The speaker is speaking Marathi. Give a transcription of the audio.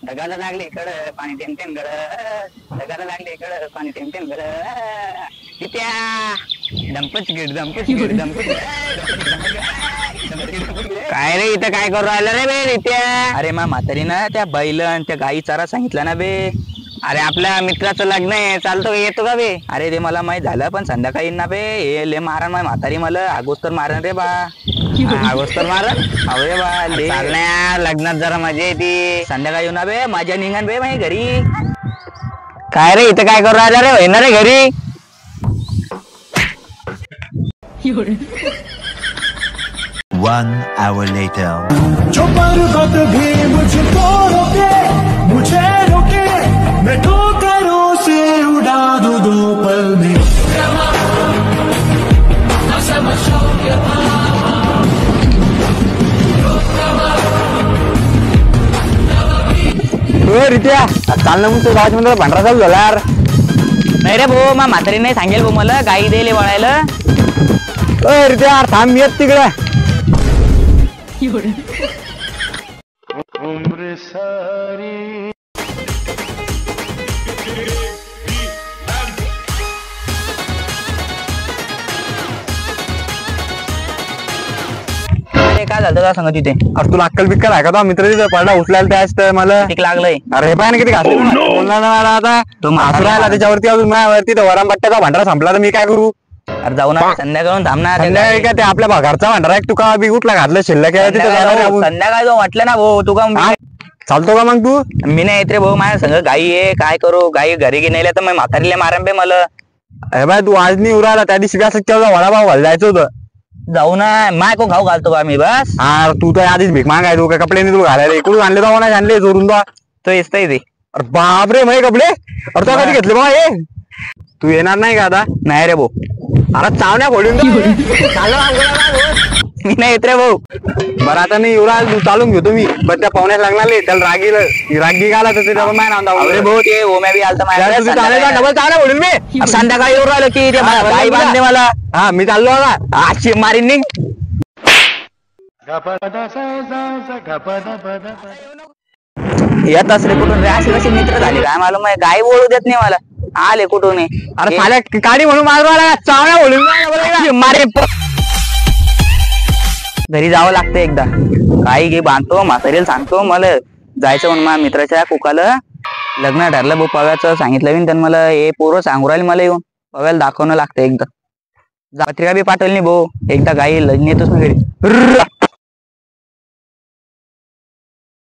ढगाला लागले कड पाणी टेम टेम गड, ढगाला लागले कड पाणी टेम टेम गड. तित्या दंपच गिड दंपच गिड दंपच. काय रे इथं काय करू राहिलं रे बे तित्या? अरे मा म्हातारी ना त्या बैल आणि त्या गाई चारा सांगितलं ना बे. अरे आपल्या मित्राचं लग्न आहे, चालतो येतो का बे? अरे ते मला माहित झालं पण संध्याकाळी ना बे. हे ले मारण माझी म्हातारी मला आगोस्तर मारण रे बा. आगोस्तर मारण अरे बा चालण्या लग्नात जरा मजा येते. संध्याकाळी येऊ ना बे, माझ्या निघान बे माझी घरी. काय रे इथं काय करू राहिला रे? होईना रे घरी. One hour later. जो पर्वत भी मुझको रोके, मुझे रोके, मैं ठोकरों से उड़ा दूं दो पल में. रित्या चाल ना मग तू गावाच्या मंदिरात भांडरा चालू झाला यार. नाही रे भाऊ, मा म्हातारी नाही सांगेल भाऊ मला गाई द्यायला वळायला. रित्या थांब येत तिकडे. उम्र सारी काय झालं का सांगा तिथे? अरे तुला अक्कल बिक्कल आहे का? तो मित्र तिथे पडला उचलायला त्याच मला ठीक लागलंय. अरे हे पाय किती घासले आता तो मासुरायला त्याच्यावरती अजून माझ्यावरती वरामपट्ट्याचा भांडारा संपला तर मी काय करू? अरे जाऊ ना संध्याकाळून थांबणार. संध्याकाळी काय ते आपल्या घरचा भांडारा एक तुका बी कुठला घातलं शिल्लक संध्याकाळी जो म्हटलं ना भाऊ तू का चालतो का मग तू? मी नाही येत रे भाऊ, माझ्या संग गाई आहे. काय करू? गाई घरी गेले तर मग म्हातारीला मारण बे मला. अरे बाय तू आज नाही उराला, त्या दिवशी असं वडापाव घाल जायचं होतं. जाऊ ना, माय को खाऊ घालतो का मी बस. हा तू तर आधीच भीक मागाय तू काय कपडे नाही तू घालायला इकडून आणले जाऊ ना आणले जोरून तो येतय ते. अरे बापरे माझे कपडे. अरे तो कधी घेतले बा हे? तू येणार नाही का आता? नाही रे भाऊ. अरे चावण्या फोडून मी नाही येत रे भाऊ. बरं आता नाही युवराज तू चालून घेतो मी. पण त्या पाहुण्यात लागणार त्याला रागी गाला तर ते डबल माय अरे भाऊ ते ओम्या बी आलता डबल चावण्या फोडून मी संध्याकाळी येऊन राहिलो की गाई बांधते मला. हा मी चाललो आता आजची मारीन निघ. येत रे कुठून रे? असे कसे मित्र झाले काय मला गाई ओळू देत नाही मला. आले कुठून? अरे साल्या गाडी म्हणून मारवाला चावण्या बोलून मारे. घरी जावं लागतं एकदा. काही घे बांधतो म्हातारीला सांगतो मला जायचं म्हणून माझ्या मित्राच्या कुकाला लग्न ठरलं भाऊ. पव्याचं सांगितलं मी त्यांनी मला. हे पोरं सांगू राहिले मला येऊन पव्याला दाखवणं लागतं एकदा. पत्रिका बी पाठवली नाही भाऊ. एकदा गाई नेतोच ना घरी.